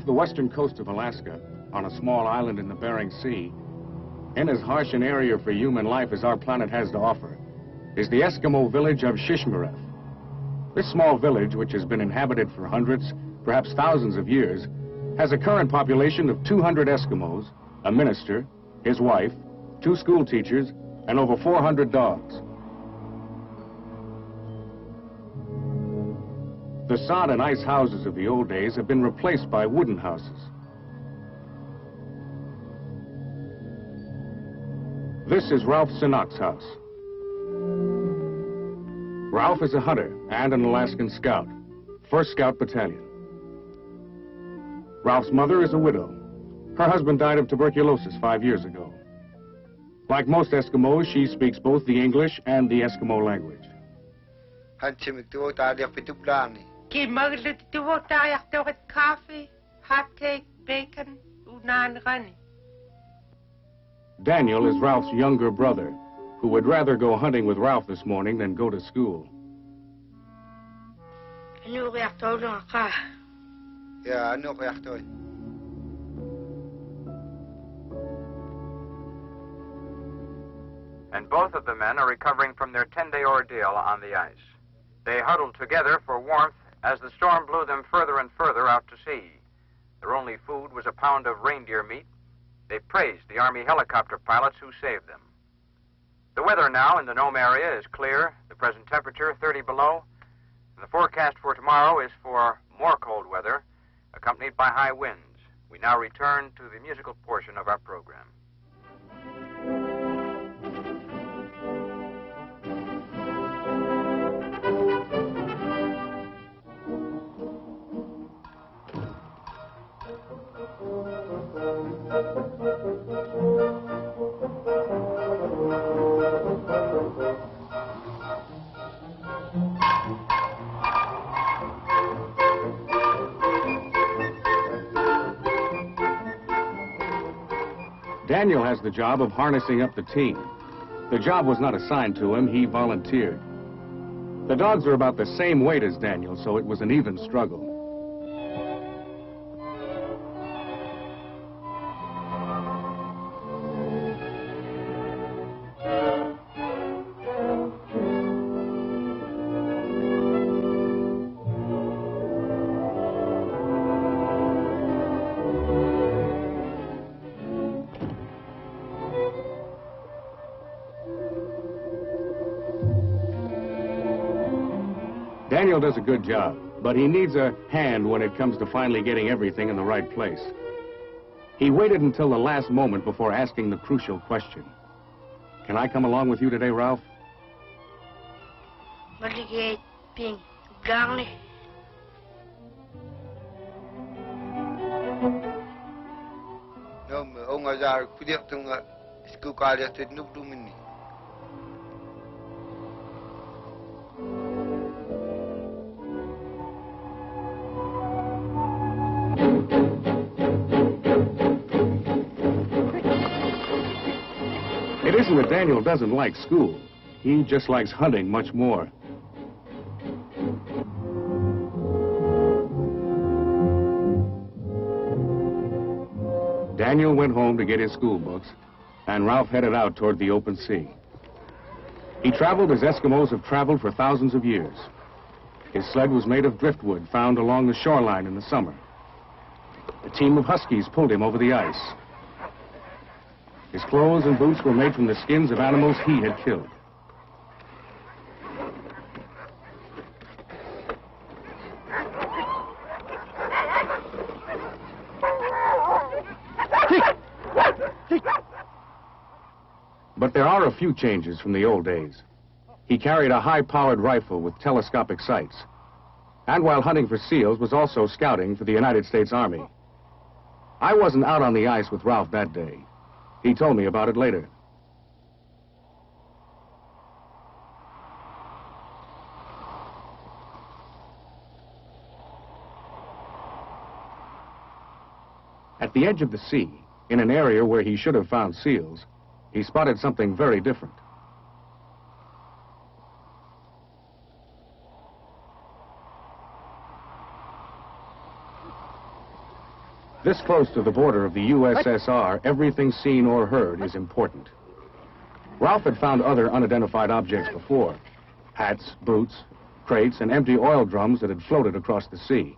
Off the western coast of Alaska, on a small island in the Bering Sea, in as harsh an area for human life as our planet has to offer, is the Eskimo village of Shishmaref. This small village, which has been inhabited for hundreds, perhaps thousands of years, has a current population of 200 Eskimos, a minister, his wife, 2 school teachers, and over 400 dogs. The sod and ice houses of the old days have been replaced by wooden houses. This is Ralph Sinnock's house. Ralph is a hunter and an Alaskan scout, 1st Scout Battalion. Ralph's mother is a widow. Her husband died of tuberculosis 5 years ago. Like most Eskimos, she speaks both the English and the Eskimo language. Coffee, hot cake, bacon, runny. Daniel is Ralph's younger brother, who would rather go hunting with Ralph this morning than go to school. Yeah, I know where to. And both of the men are recovering from their 10-day ordeal on the ice. They huddled together for warmth as the storm blew them further and further out to sea. Their only food was a pound of reindeer meat. They praised the Army helicopter pilots who saved them. The weather now in the Nome area is clear, the present temperature 30 below, and the forecast for tomorrow is for more cold weather, accompanied by high winds. We now return to the musical portion of our program. Daniel has the job of harnessing up the team. The job was not assigned to him, he volunteered. The dogs are about the same weight as Daniel, so it was an even struggle. Daniel does a good job, but he needs a hand when it comes to finally getting everything in the right place. He waited until the last moment before asking the crucial question. Can I come along with you today, Ralph? It isn't that Daniel doesn't like school. He just likes hunting much more. Daniel went home to get his school books, and Ralph headed out toward the open sea. He traveled as Eskimos have traveled for thousands of years. His sled was made of driftwood found along the shoreline in the summer. A team of huskies pulled him over the ice. His clothes and boots were made from the skins of animals he had killed. But there are a few changes from the old days. He carried a high-powered rifle with telescopic sights, and while hunting for seals was also scouting for the United States Army. I wasn't out on the ice with Ralph that day. He told me about it later. At the edge of the sea, in an area where he should have found seals, he spotted something very different. This close to the border of the USSR, everything seen or heard is important. Ralph had found other unidentified objects before. Hats, boots, crates, and empty oil drums that had floated across the sea.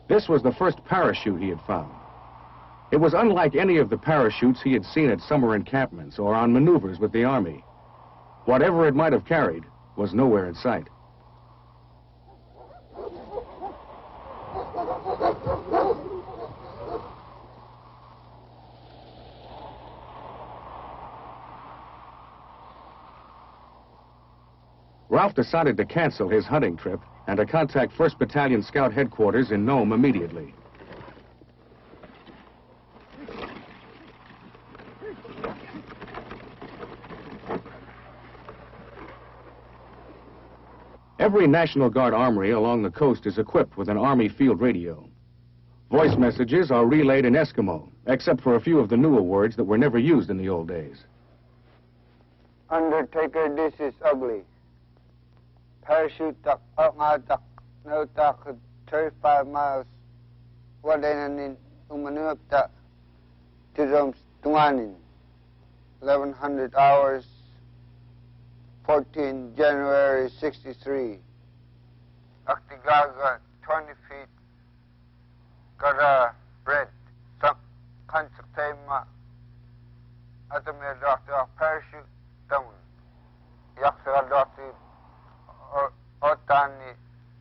This was the first parachute he had found. It was unlike any of the parachutes he had seen at summer encampments or on maneuvers with the Army. Whatever it might have carried was nowhere in sight. Ralph decided to cancel his hunting trip and to contact 1st Battalion Scout Headquarters in Nome immediately. Every National Guard armory along the coast is equipped with an Army field radio. Voice messages are relayed in Eskimo, except for a few of the newer words that were never used in the old days. Undertaker, this is ugly. Parachute tak ngatak no tak 35 miles. Wadanin umanup tak tiroms tunganin. 1100 hours. 14 January 63. Aktigaga 20 feet. Kada bread. Sak kansak tema. Atamir doctor parachute down. Yaksa doctor. Otani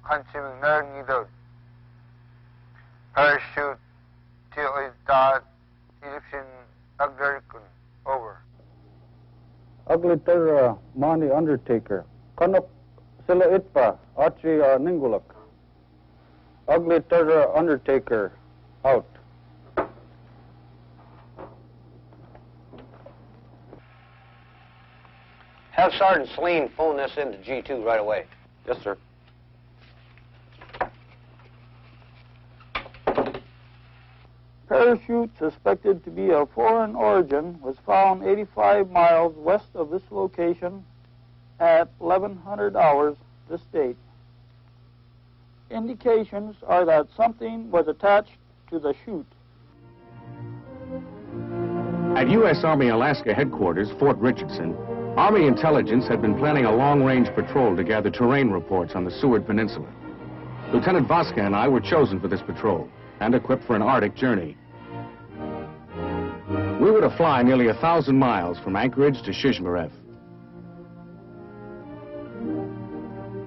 consuming learning though. Parachute till is that Egyptian Agdarikun. Over. Ugly Terra Mani Undertaker. Kanok Sila Itpa Achi Ningulak. Ugly Terra Undertaker. Out. Have Sergeant Celine phone this into G2 right away. Yes, sir. Parachute suspected to be of foreign origin was found 85 miles west of this location at 1100 hours this date. Indications are that something was attached to the chute. At U.S. Army Alaska Headquarters, Fort Richardson, Army intelligence had been planning a long-range patrol to gather terrain reports on the Seward Peninsula. Lieutenant Vasca and I were chosen for this patrol and equipped for an Arctic journey. We were to fly nearly 1,000 miles from Anchorage to Shishmaref,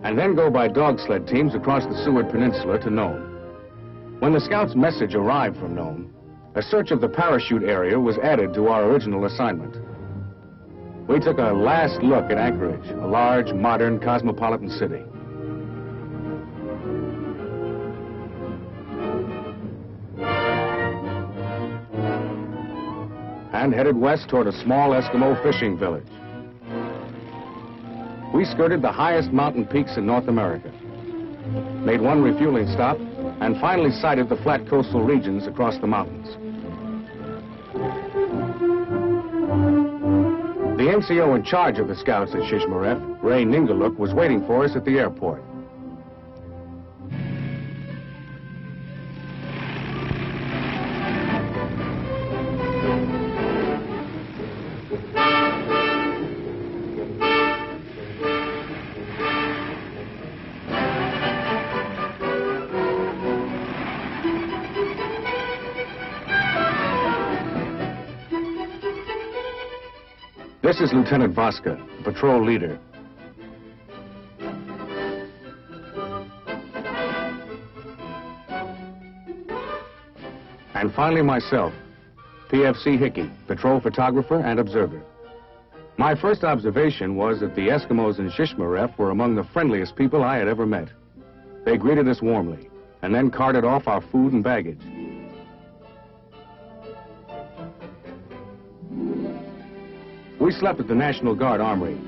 and then go by dog sled teams across the Seward Peninsula to Nome. When the scouts' message arrived from Nome, a search of the parachute area was added to our original assignment. We took a last look at Anchorage, a large, modern, cosmopolitan city. And headed west toward a small Eskimo fishing village. We skirted the highest mountain peaks in North America, made one refueling stop, and finally sighted the flat coastal regions across the mountains. The NCO in charge of the scouts at Shishmaref, Ray Ningaluk, was waiting for us at the airport. This is Lieutenant Vasca, patrol leader. And finally myself, PFC Hickey, patrol photographer and observer. My first observation was that the Eskimos in Shishmaref were among the friendliest people I had ever met. They greeted us warmly and then carted off our food and baggage. We slept at the National Guard Armory,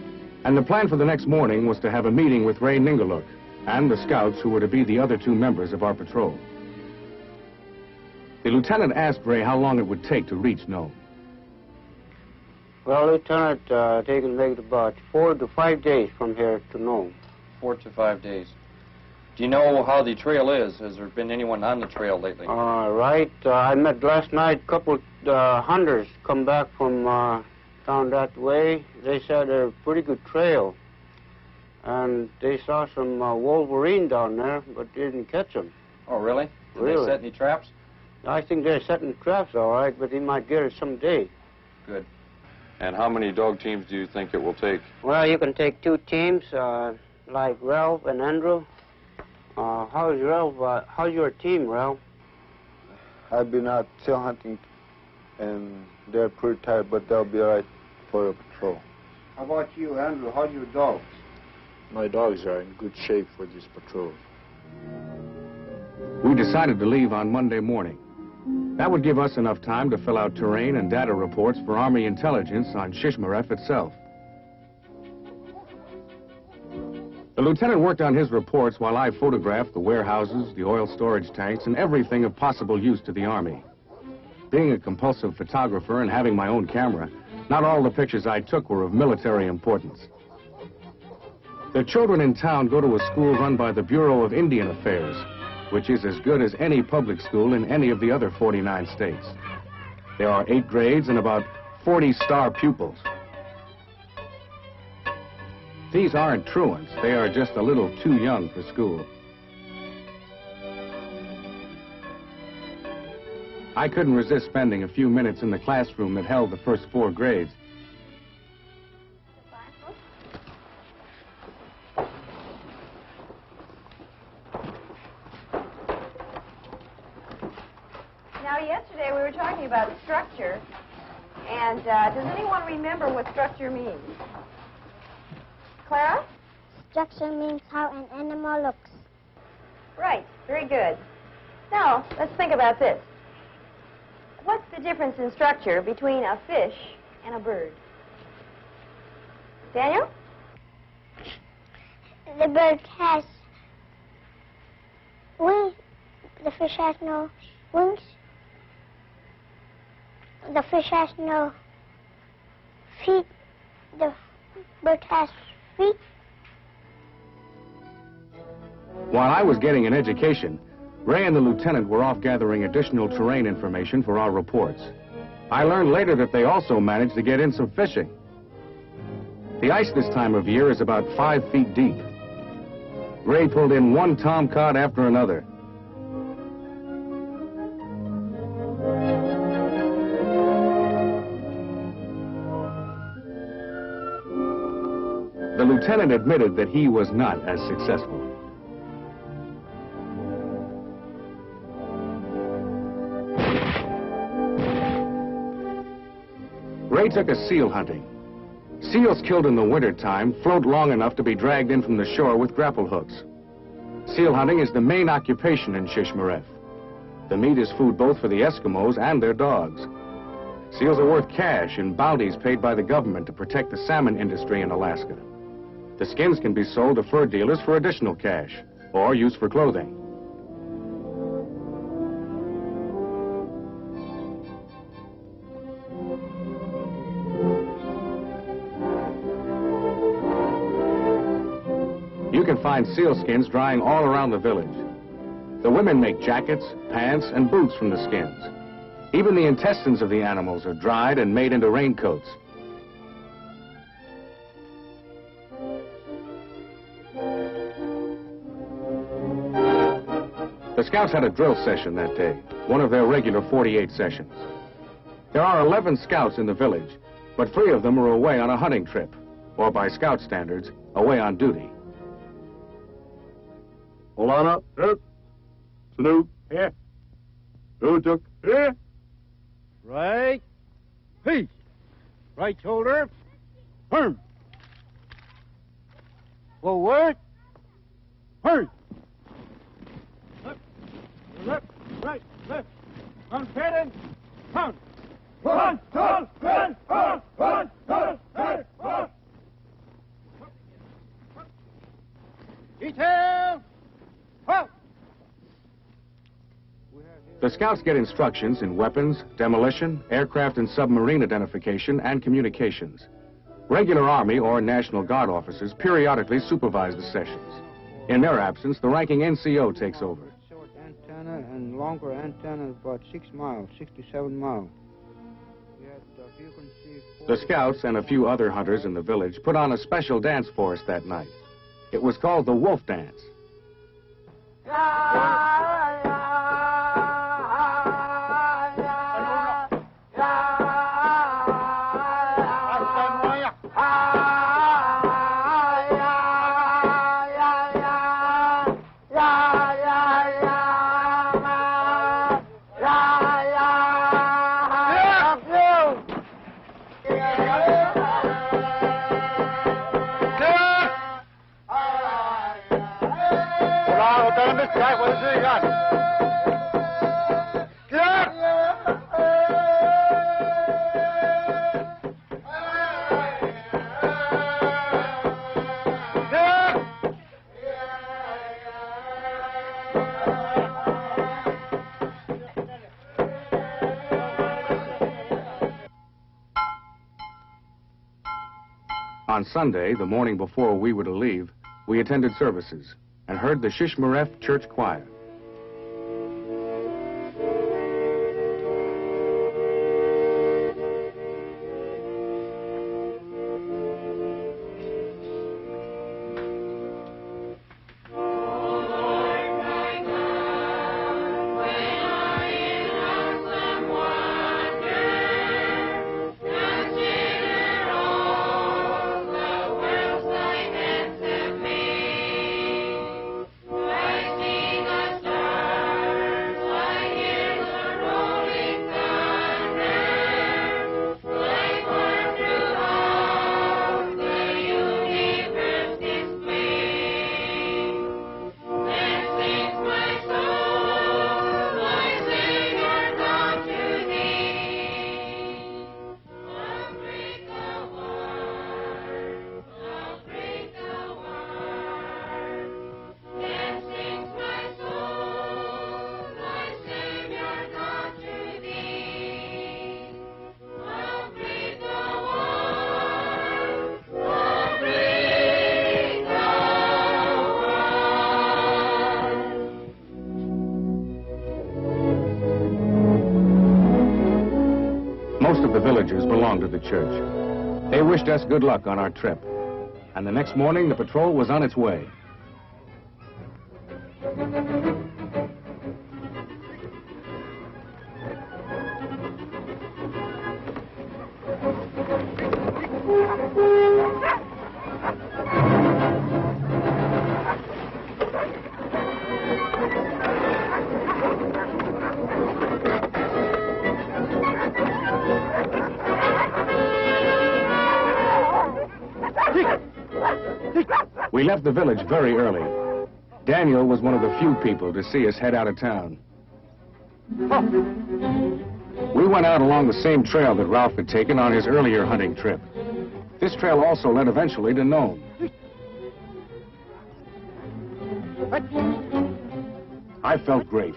and the plan for the next morning was to have a meeting with Ray Ningaluk and the scouts who were to be the other two members of our patrol. The lieutenant asked Ray how long it would take to reach Nome. Well, Lieutenant, it will make about 4 to 5 days from here to Nome. 4 to 5 days. Do you know how the trail is? Has there been anyone on the trail lately? Right. I met last night a couple hunters come back from down that way. They said a pretty good trail. And they saw some wolverine down there, but didn't catch them. Oh, really? Did Really? they set any traps? I think they're setting traps all right, but they might get it someday. Good. And how many dog teams do you think it will take? Well, you can take 2 teams, like Ralph and Andrew. How's Ralph? How's your team, Ralph? I've been out seal hunting, and they're pretty tired, but they'll be all right for a patrol. How about you, Andrew? How's your dogs? My dogs are in good shape for this patrol. We decided to leave on Monday morning. That would give us enough time to fill out terrain and data reports for Army intelligence on Shishmaref itself. The lieutenant worked on his reports while I photographed the warehouses, the oil storage tanks, and everything of possible use to the Army. Being a compulsive photographer and having my own camera, not all the pictures I took were of military importance. The children in town go to a school run by the Bureau of Indian Affairs, which is as good as any public school in any of the other 49 states. There are 8 grades and about 40 star pupils. These aren't truants. They are just a little too young for school. I couldn't resist spending a few minutes in the classroom that held the first 4 grades. Now, yesterday we were talking about structure, and does anyone remember what structure means? Clara? Structure means how an animal looks. Right, very good. Now, let's think about this. What's the difference in structure between a fish and a bird? Daniel? The bird has wings. The fish has no wings. The fish has no feet. The bird has feet. While I was getting an education, Ray and the lieutenant were off gathering additional terrain information for our reports. I learned later that they also managed to get in some fishing. The ice this time of year is about 5 feet deep. Ray pulled in one tomcod after another. The lieutenant admitted that he was not as successful. Ray took us seal hunting. Seals killed in the wintertime float long enough to be dragged in from the shore with grapple hooks. Seal hunting is the main occupation in Shishmaref. The meat is food both for the Eskimos and their dogs. Seals are worth cash in bounties paid by the government to protect the salmon industry in Alaska. The skins can be sold to fur dealers for additional cash or used for clothing. You can find seal skins drying all around the village. The women make jackets, pants, and boots from the skins. Even the intestines of the animals are dried and made into raincoats. The scouts had a drill session that day, one of their regular 48 sessions. There are 11 scouts in the village, but 3 of them are away on a hunting trip, or by scout standards, away on duty. Hold on up. Up. Salute. Here. Salute. Here. Right. Peace. Right shoulder. Turn. Forward. Turn. Left, right, left. On heading. Turn. Run, turn, run, run, run, turn, run, run. Detail. Halt. The scouts get instructions in weapons, demolition, aircraft and submarine identification, and communications. Regular Army or National Guard officers periodically supervise the sessions. In their absence, the ranking NCO takes over. Short antenna and longer antenna, about 6 miles, 6 to 7 miles. The scouts and a few other hunters in the village put on a special dance for us that night. It was called the Wolf Dance. On Sunday, the morning before we were to leave, we attended services and heard the Shishmaref Church Choir. Most of the villagers belonged to the church. They wished us good luck on our trip. And the next morning, the patrol was on its way. We left the village very early. Daniel was one of the few people to see us head out of town. We went out along the same trail that Ralph had taken on his earlier hunting trip. This trail also led eventually to Nome. I felt great.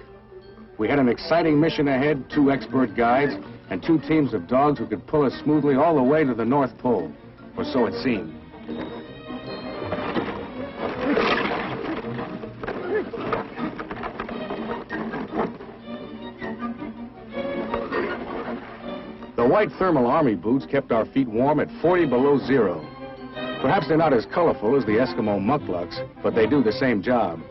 We had an exciting mission ahead, 2 expert guides, and 2 teams of dogs who could pull us smoothly all the way to the North Pole, or so it seemed. The white thermal army boots kept our feet warm at 40 below zero. Perhaps they're not as colorful as the Eskimo mucklucks, but they do the same job.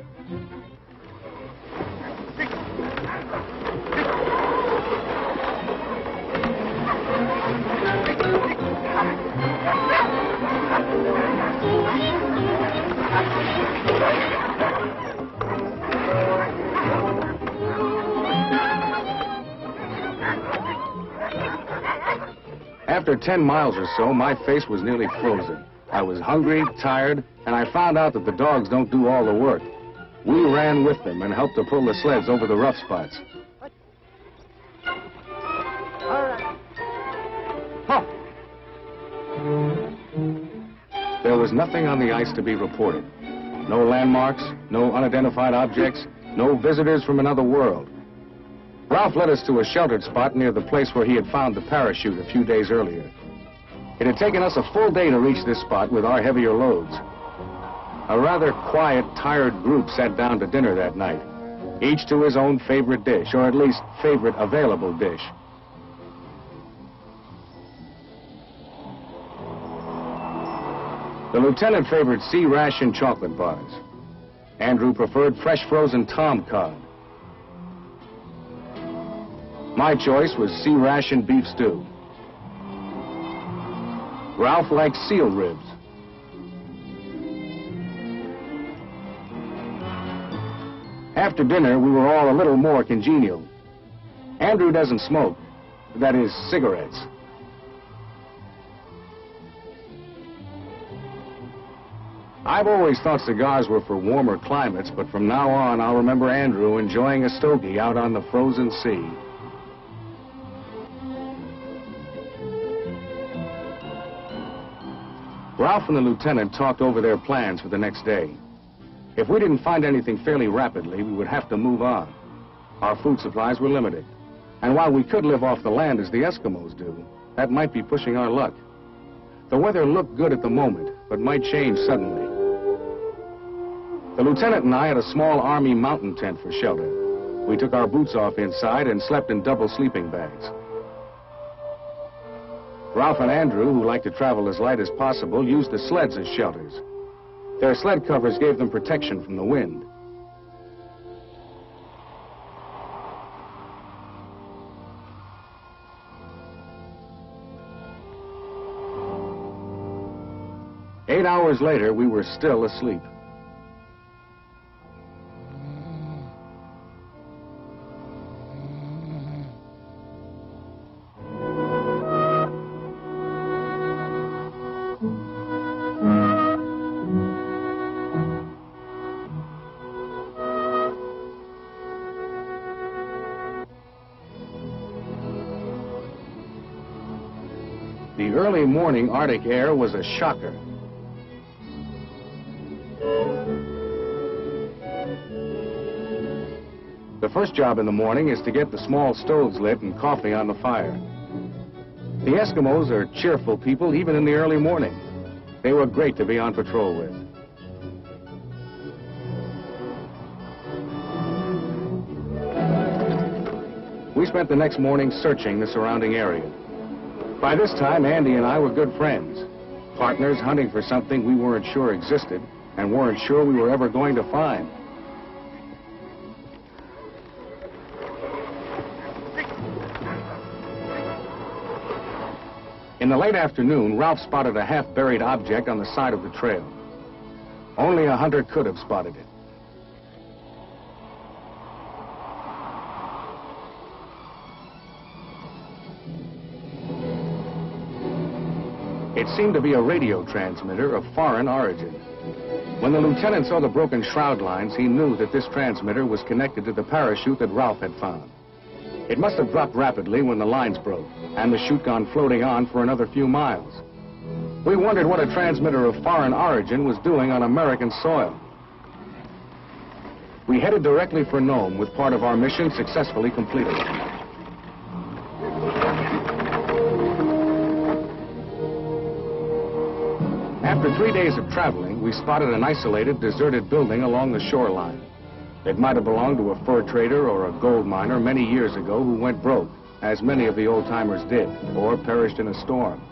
After 10 miles or so, my face was nearly frozen. I was hungry, tired, and I found out that the dogs don't do all the work. We ran with them and helped to pull the sleds over the rough spots. There was nothing on the ice to be reported. No landmarks, no unidentified objects, no visitors from another world. Ralph led us to a sheltered spot near the place where he had found the parachute a few days earlier. It had taken us a full day to reach this spot with our heavier loads. A rather quiet, tired group sat down to dinner that night, each to his own favorite dish, or at least favorite available dish. The lieutenant favored sea ration chocolate bars. Andrew preferred fresh frozen tom cod. My choice was sea ration beef stew. Ralph liked seal ribs. After dinner, we were all a little more congenial. Andrew doesn't smoke, that is, cigarettes. I've always thought cigars were for warmer climates, but from now on, I'll remember Andrew enjoying a stogie out on the frozen sea. Ralph and the lieutenant talked over their plans for the next day. If we didn't find anything fairly rapidly, we would have to move on. Our food supplies were limited. And while we could live off the land as the Eskimos do, that might be pushing our luck. The weather looked good at the moment, but might change suddenly. The lieutenant and I had a small Army mountain tent for shelter. We took our boots off inside and slept in double sleeping bags. Ralph and Andrew, who liked to travel as light as possible, used the sleds as shelters. Their sled covers gave them protection from the wind. Eight hours later, we were still asleep. The early morning Arctic air was a shocker. The first job in the morning is to get the small stoves lit and coffee on the fire. The Eskimos are cheerful people even in the early morning. They were great to be on patrol with. We spent the next morning searching the surrounding area. By this time, Andy and I were good friends, partners hunting for something we weren't sure existed and weren't sure we were ever going to find. In the late afternoon, Ralph spotted a half-buried object on the side of the trail. Only a hunter could have spotted it. It seemed to be a radio transmitter of foreign origin. When the lieutenant saw the broken shroud lines, he knew that this transmitter was connected to the parachute that Ralph had found. It must have dropped rapidly when the lines broke, and the chute gone floating on for another few miles. We wondered what a transmitter of foreign origin was doing on American soil. We headed directly for Nome with part of our mission successfully completed. After 3 days of traveling, we spotted an isolated, deserted building along the shoreline. It might have belonged to a fur trader or a gold miner many years ago who went broke, as many of the old-timers did, or perished in a storm.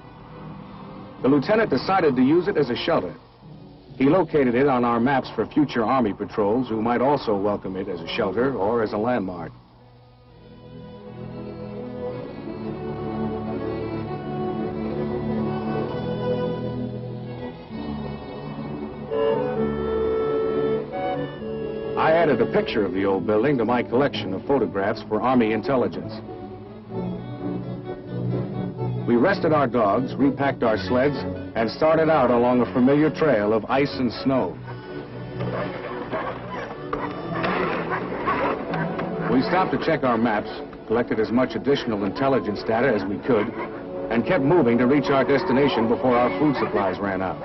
The lieutenant decided to use it as a shelter. He located it on our maps for future Army patrols who might also welcome it as a shelter or as a landmark. I added a picture of the old building to my collection of photographs for Army intelligence. We rested our dogs, repacked our sleds, and started out along a familiar trail of ice and snow. We stopped to check our maps, collected as much additional intelligence data as we could, and kept moving to reach our destination before our food supplies ran out.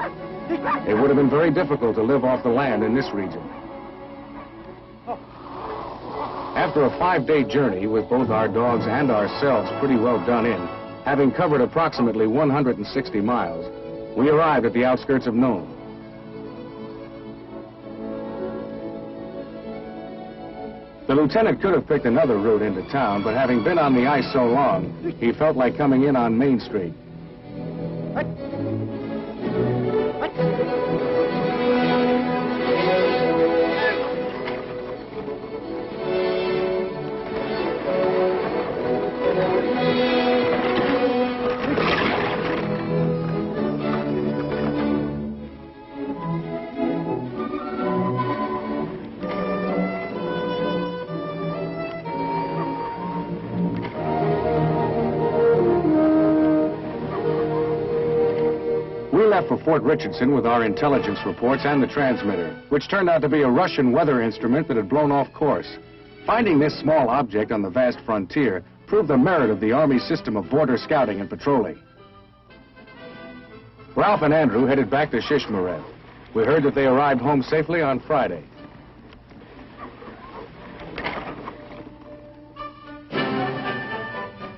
It would have been very difficult to live off the land in this region. After a 5-day journey with both our dogs and ourselves pretty well done in, having covered approximately 160 miles, we arrived at the outskirts of Nome. The lieutenant could have picked another route into town, but having been on the ice so long, he felt like coming in on Main Street. We left for Fort Richardson with our intelligence reports and the transmitter, which turned out to be a Russian weather instrument that had blown off course. Finding this small object on the vast frontier proved the merit of the Army's system of border scouting and patrolling. Ralph and Andrew headed back to Shishmaref. We heard that they arrived home safely on Friday.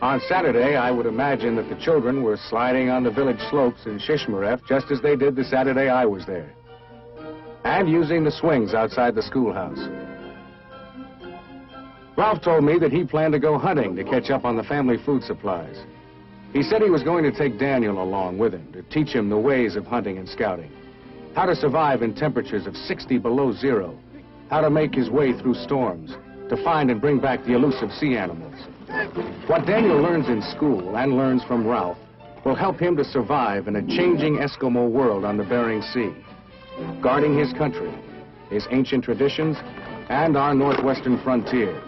On Saturday, I would imagine that the children were sliding on the village slopes in Shishmaref just as they did the Saturday I was there, and using the swings outside the schoolhouse. Ralph told me that he planned to go hunting to catch up on the family food supplies. He said he was going to take Daniel along with him to teach him the ways of hunting and scouting, how to survive in temperatures of 60 below zero, how to make his way through storms, to find and bring back the elusive sea animals. What Daniel learns in school and learns from Ralph will help him to survive in a changing Eskimo world on the Bering Sea, guarding his country, his ancient traditions, and our northwestern frontier.